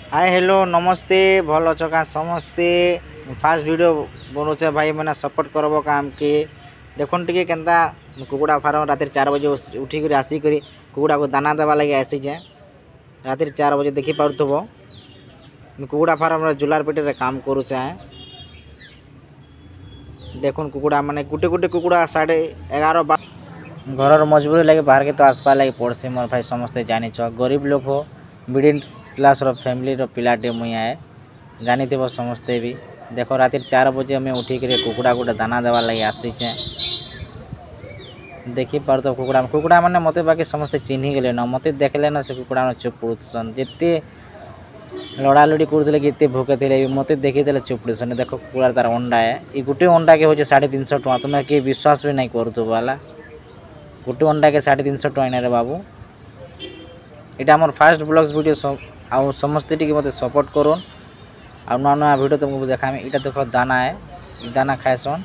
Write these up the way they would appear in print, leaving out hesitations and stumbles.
hi hello नमस्ते भल अछ का समस्ते फास्ट वीडियो बनौचे भाई मैंने सपोर्ट करब काम के देखुन टिके केनता कुकुड़ा फार्म रातिर 4 बजे उठिक आसिक कुकुड़ा को दाना देवा लगे आसीचे रातिर 4 बजे देखी पार्थब कुकुड़ा फार्म जुलार पेटे काम करुचे देखुन कुकुड़ा माने गुटे गुटे कुकुड़ा 11:30 घर मजबूरी लगे बाहर के तो आसपा लगे पड़सी मोर भाई समस्ते जानी गरीब लोग हो मिडिल क्लास फैमिली पिलाटे मुई आए जानी थे समस्ते भी देख रातिर 4 बजे मैं उठिक कुकुड़ा गोटे दाना देवार लगे आसीचे देखी पार तो कुकुड़ा कुकुड़ा मैंने मत बाकी समस्ते चिन्ही गले न मत देखले ना से कुकुड़ा चुप पड़ुसन जिते लड़ा लड़ी करते कि भोके थे मत देखीदे चुप पड़ुसन देख कुकुड़ा तार अंडा है ये गोटे अंडा के हूँ 350 टଙ୍କା तुम्हें किए विश्वास भी नहीं करूँ बाला गोटे अंडा के 350 टଙ୍କା रे बाबू यहाँ आम फास्ट ब्लॉग्स वीडियो आउ समस्ते टी मत सपोर्ट करूँ आ नुआ नुआ वीडियो तुमको देखामी इटा देख दाना है दाना खाएसन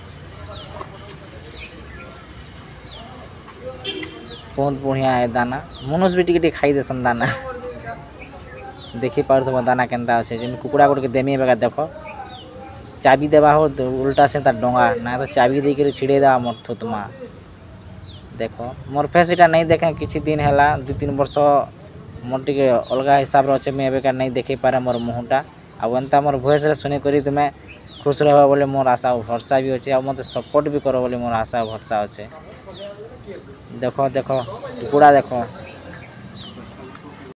बहुत बढ़िया है दाना मनुष्य भी टिके खाई देसन दाना देखी पार तुम दाना केनता अच्छे जमी कुकुड़ा गोटे देमी बेगा देख चाबी देवा हो उल्टा से तार डोंगा ना तो चाबी देकर छिड़े देवा मोर थुतमा देख मोर फेस इटा नहीं देखे किसी दिन है 2-3 वर्ष मोर टे अलग हिसाब से अच्छे मुझे एवं नहीं देखी पारे मोर मुहटा आंता मोर भॉइस शुणी तुम्हें खुश रह बोले मोर आशा भरसा भी अच्छे मत सपोर्ट भी कर बोले मोर आशा भरसा अच्छे देख देख कुकुड़ा देख